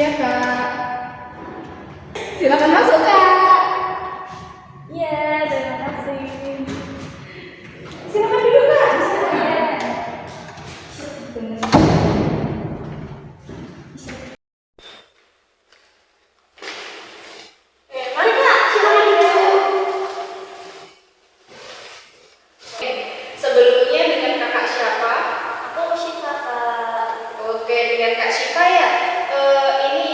Ya Kak, silakan masuk Kak. Iya, terima kasih. Silakan duduk Kak. Mari Kak, silakan duduk. Sebelumnya dengan kakak siapa? Aku Shika Kak. Oke, dengan Kak Shika ya. Ini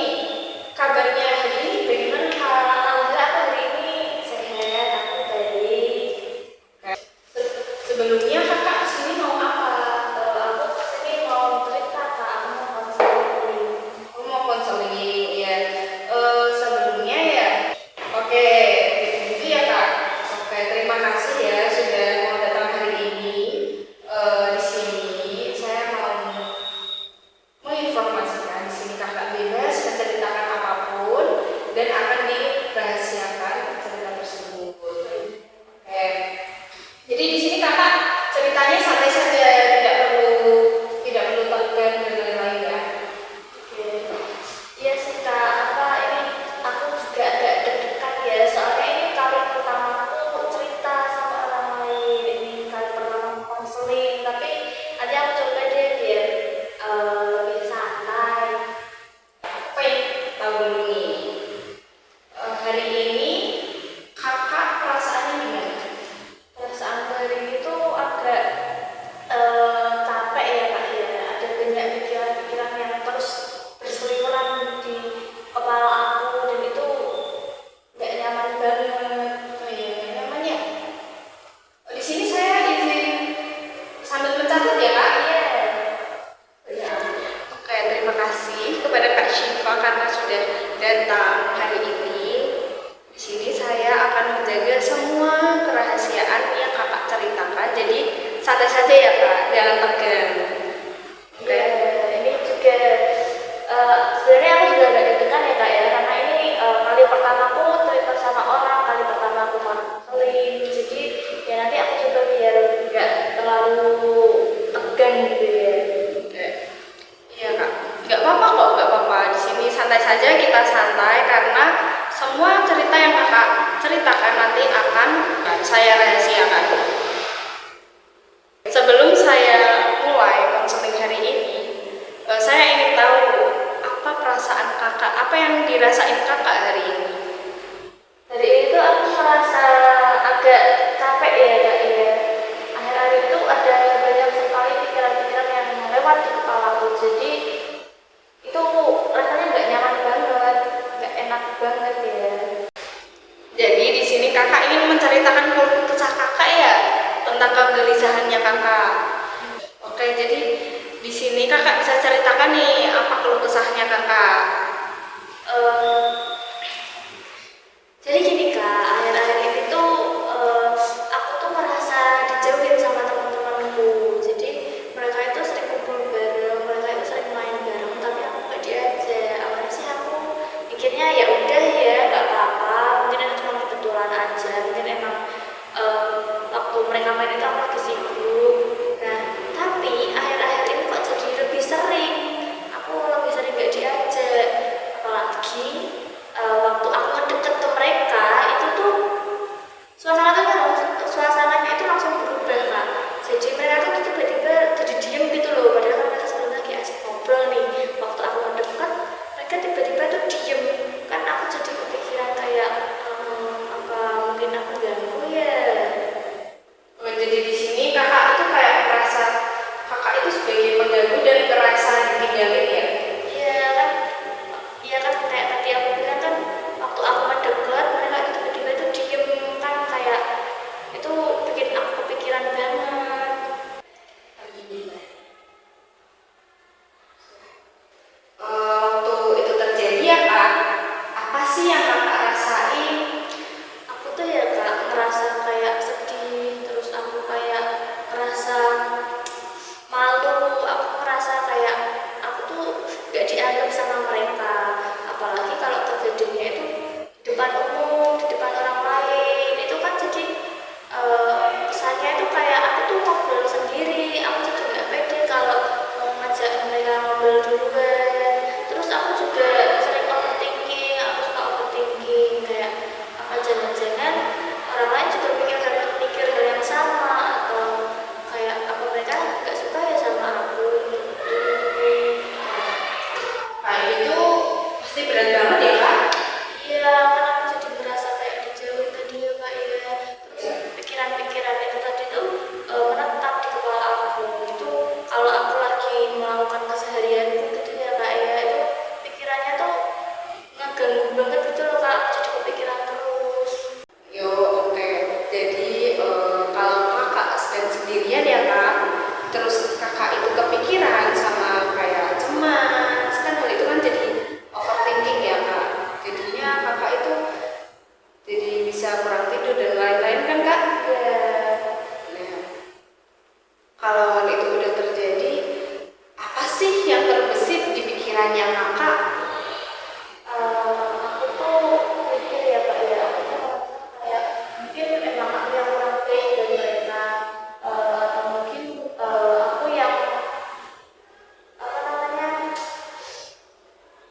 kabarnya hari ini bagaimana Kak? Alhamdulillah aku hari ini sehat, aku baik. Sebelumnya kakak sini mau apa? Aku kesini mau cerita Kak, aku mau konseling. Aku mau konseling ya. Sebelumnya ya. Oke, gitu ya Kak. Oke, terima kasih ya sudah mau datang hari ini. Di sini saya mau menginformasikan di sini kakak bebas menceritakan apapun dan akan dirahasiakan cerita tersebut. Oke. Jadi di sini kakak ceritanya santai saja, tidak perlu tegang dan lain-lain ya. Oke. Iya sih Kak, apa ini aku juga agak deg-degan ya, soalnya ini kali pertama aku cerita sama orang lain, ini kali pertama aku konseling, tapi nanti aku coba deh biar lebih santai. Aku pengen tahu dulu nih, hari ini kakak perasaannya gimana? Perasaan hari ini tuh agak capek ya Kak ya, ada banyak pikiran-pikiran yang terus berseliweran di kepala aku dan itu nggak nyaman banget. Oh iya, nggak nyaman ya. Di sini saya izin sambil mencatat ya Kak. Iya. Ya. Oke, terima kasih kepada Kak Syifa karena sudah datang hari ini. Di sini saya akan menjaga semua kerahasiaan yang kakak ceritakan. Jadi santai saja ya Kak, jangan tegang. Oke. Ini juga sebenarnya aku juga agak deg-degan ya Kak ya, karena ini kali pertama aku cerita sama orang, kali pertama aku konseling, jadi ya nanti aku coba biar nggak terlalu tegang gitu ya. Oke. Iya Kak, nggak apa-apa kok, nggak apa-apa. Di sini santai saja, kita santai karena semua cerita yang kakak ceritakan nanti akan saya rahasiakan. Sebelum saya mulai konseling hari ini, saya ingin tahu apa perasaan kakak, apa yang dirasain kakak hari ini. Dari itu aku merasa agak capek ya Kak ya. Akhir-akhir itu ada banyak sekali pikiran-pikiran yang lewat di kepala aku. Jadi itu rasanya nggak nyaman banget, nggak enak banget ya. Jadi di sini kakak ingin menceritakan keluh kesah kakak ya tentang kegelisahannya kakak. Oke, jadi di sini kakak bisa ceritakan nih apa keluh kesahnya kakak. Eh, jadi gini Kak, akhir-akhir ini tuh aku tuh merasa dijauhin sama teman-temanku. Jadi mereka itu sering kumpul bareng, mereka itu sering main bareng, tapi aku nggak diajak. Awalnya sih aku pikirnya ya udah ya nggak apa-apa, mungkin itu cuma kebetulan aja, mungkin emang waktu mereka main itu aku lagi sibuk. Nah, tapi akhir-akhir ini kok jadi lebih sering, aku lebih sering nggak diajak. Apalagi waktu aku ngedeket ke mereka itu tuh suasananya itu langsung berubah Kak. Jadi mereka tuh tiba-tiba jadi diem gitu loh, padahal kan mereka sebelum lagi asik ngobrol nih. Waktu aku mendekat mereka tiba-tiba tuh diem, kan aku jadi kepikiran kayak apa mungkin aku ganggu ya. Jadi di sini kakak itu kayak merasa kakak itu sebagai pengganggu dan merasa ditinggalin ya. Iya kan kayak tadi aku bilang kan, waktu aku mendekat mereka itu tiba-tiba tuh diem, kan kayak itu bikin aku kepikiran banget. Waktu itu terjadi ya kak, apa sih yang kakak rasain? Aku tuh ya Kak ngerasa kayak sedih, terus aku kayak ngerasa malu, aku ngerasa kayak aku tuh gak dianggap sama mereka, apalagi kalau terjadinya itu di depan umum, di depan orang lain, itu kan jadi kesannya itu kayak aku tuh ngobrol sendiri, aku jadi gak pede kalau mau ngajak mereka ngobrol duluan, terus aku juga tidur dan lain-lain kan Kak. Ya, Nah, kalau hal itu udah terjadi, apa sih yang terbesit di pikirannya Kakak? aku tuh mikir ya Kak ya, aku tuh merasa kayak mungkin emang aku yang kurang baik dari mereka, atau mungkin aku yang apa namanya,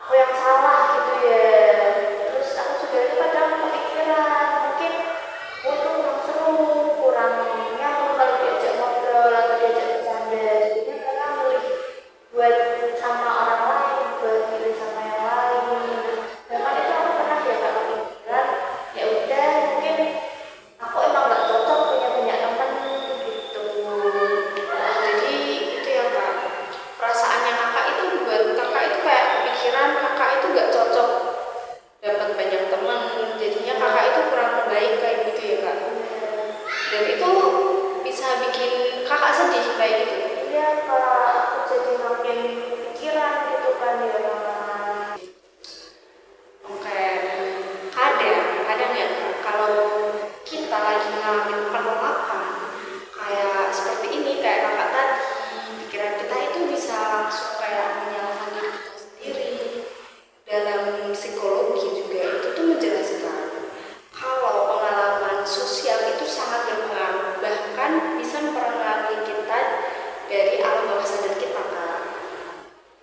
aku yang salah gitu ya. Terus aku juga itu kadang kepikiran mungkin aku tuh kurang seru, kurang nyambung kalau diajak ngobrol atau diajak bercanda, jadinya kadang milih buat sama orang lain, buat milih sama yang lain. Bahkan itu aku pernah ya Kak kepikiran, ya udah mungkin aku emang gak cocok punya banyak temen gitu. Jadi itu ya Kak, perasaannya Kakak itu buat Kakak itu kayak kepikiran Kakak itu gak cocok dapat banyak teman, jadinya Kakak itu kurang baik kayak gitu ya Kak. Dan itu bisa bikin Kakak sedih kayak gitu. Iya Kak, aku jadi makin pikiran gitu kan ya Kak. Oke, kadang ya Kak, kalau kita lagi ngalamin penolakan kayak seperti ini, kayak Kakak tadi, pikiran kita itu bisa langsung kayak menyalahkan diri kita sendiri. Dalam psikologi juga itu tuh menjelaskan kalau pengalaman sosial itu sangat berpengaruh, bahkan bisa mempengaruhi kita dari alam bawah sadar kita Kak.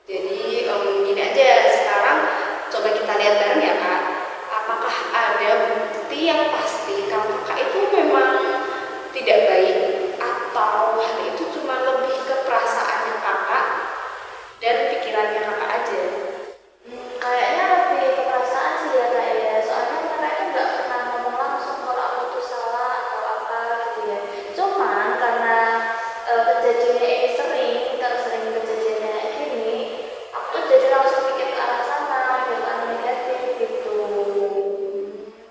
Jadi gini aja, sekarang coba kita lihat bareng ya Kak, apakah ada bukti yang pasti kalau Kakak itu memang tidak baik, atau hal itu cuma lebih ke perasaannya Kakak dan pikirannya Kakak aja. Kayaknya lebih ke perasaan sih ya Kak ya, soalnya mereka itu nggak pernah ngomong langsung kalau aku tuh salah atau apa gitu ya. Cuman karena kejadiannya ini sering kejadiannya kayak gini, aku tuh jadi langsung pikir ke arah sana, ke arah negatif gitu.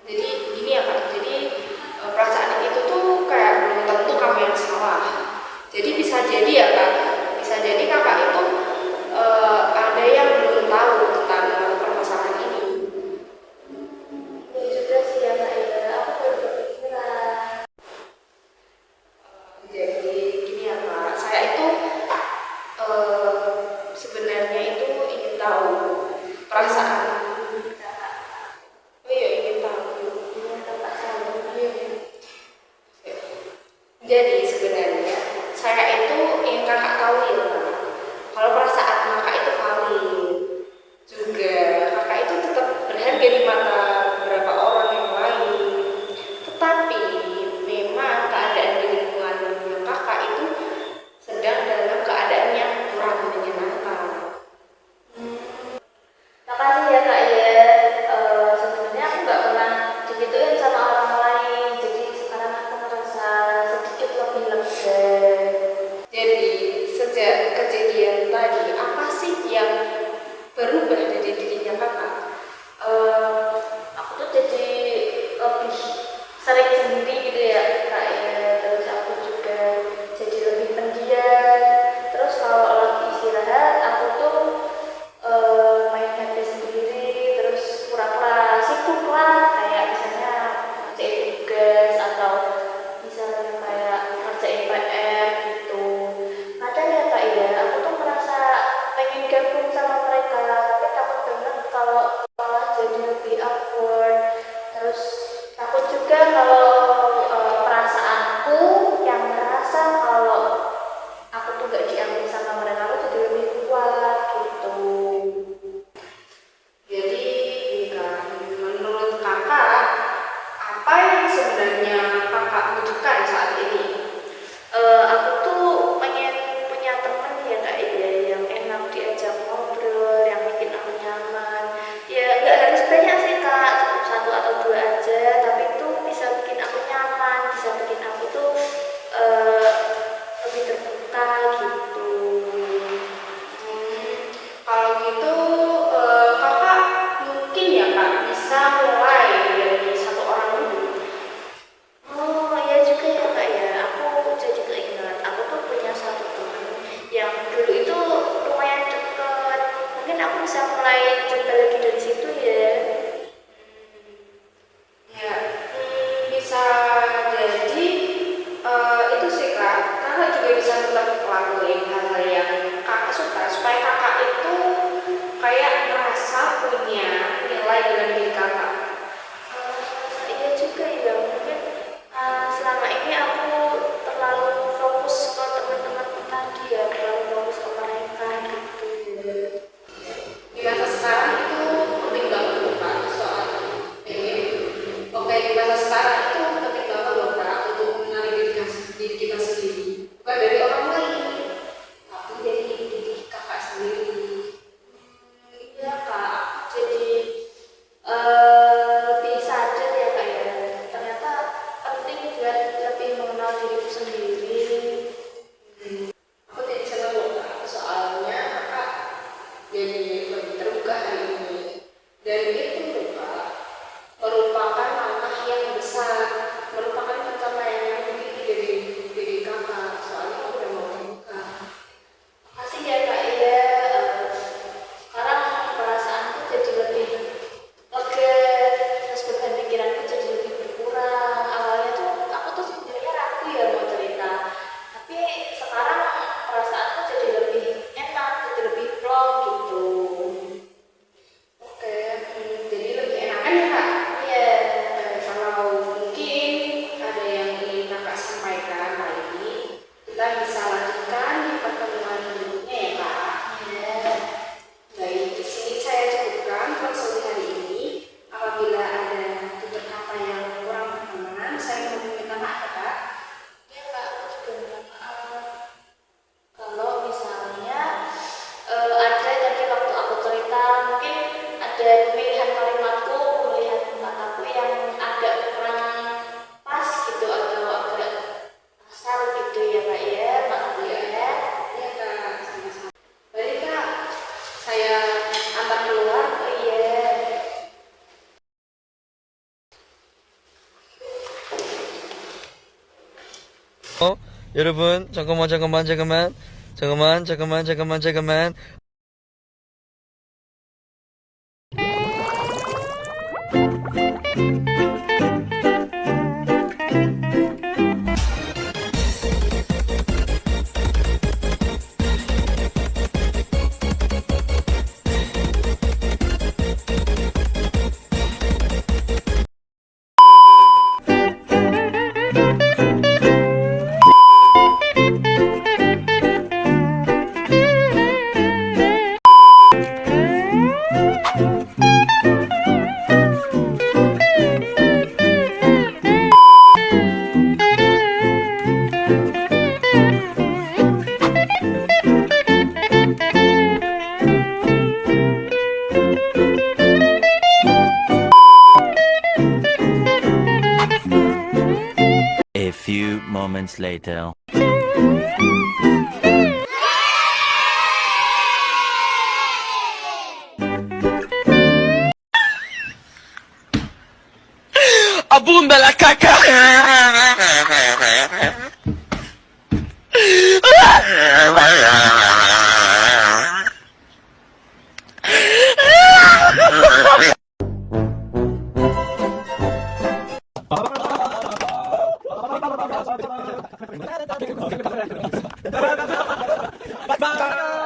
Jadi gini ya Kak, jadi perasaan itu tuh kayak belum tentu kamu yang salah. Jadi bisa jadi ya Kak, bisa jadi Kakak itu ada yang belum tahu tentang permasalahan ini. Ya juga sih ya Kak ya, aku baru kepikiran. Jadi gini ya Kak, saya itu sebenarnya itu ingin tahu perasaan. Oh iya, ingin tahu. Ini Kakak selalu Jadi sebenarnya saya itu ingin Kakak tahu ya Kak, kalau perasaan Kakak itu valid. Juga Kakak itu tetap berharga di mata beberapa orang yang lain. Tetapi memang keadaan di lingkungan Kakak itu sedang dalam keadaan yang kurang menyenangkan. Makasih ya Kak ya. Sebenarnya aku nggak pernah digituin sama orang lain, jadi sekarang aku merasa sedikit lebih lega. Jadi sejak kejadian tadi, apa sih yang berubah dari dirinya Kakak? Aku tuh jadi lebih sering sendiri gitu ya Kak ya. Terus aku juga jadi lebih pendiam. Terus kalau lagi istirahat, aku tuh main HP sendiri, terus pura-pura sibuk lah, kayak misalnya ngerjain tugas atau misalnya kayak ngerjain PR gitu. Kadang ya Kak ya, aku tuh merasa pengen gabung sama mereka, tapi takut banget kalau malah jadi lebih awkward. Terus takut juga kalau ngelakuin hal-hal yang kakak suka supaya kakak itu kayak merasa punya nilai dalam diri kakak. Iya juga ya, mungkin selama ini aku terlalu fokus ke teman-temanku tadi ya, terlalu fokus ke mereka gitu. Di masa sekarang itu penting banget loh kak soal ini. Oke, di masa sekarang itu penting banget loh kak untuk mengenali diri kita sendiri, bukan dari orang lain tapi dari diri kakak sendiri. Iya kak, jadi lebih sadar ya kak ya, ternyata penting buat lebih mengenal diriku sendiri. Aku jadi senang loh kak soalnya kakak jadi lebih terbuka hari ini, dan itu loh kak merupakan langkah yang besar, merupakan pencapaian yang tinggi dari diri kakak soalnya aku udah mau terbuka. Makasih ya kak ya, sekarang perasaanku jadi lebih lega, terus beban pikiranku jadi lebih berkurang. Awalnya tuh aku tuh sebenarnya ragu ya mau cerita, tapi sekarang perasaanku jadi lebih enak, jadi lebih plong gitu. Oke, jadi lebih enakan ya kak. Iya. Kalau mungkin ada yang ingin kakak sampaikan kali ini, kita bisa lanjutkan di pertemuan berikutnya ya kak. Iya. Baik, di sini saya cukupkan konsul hari ini. Apabila ada tutur kata yang kurang berkenan, saya mohon minta maaf ya kak. Iya kak, aku juga minta maaf. Kalau misalnya ada tadi waktu aku cerita, mungkin ada pemilihan kalimatku, pemilihan kataku yang agak kurang pas gitu atau agak kasar gitu ya kak ya, maaf ya. Iya kak, sama-sama. Baik kak, saya antar keluar. Oh iya. 여러분, 잠깐만. A few moments later. Abunda la caca! Bye.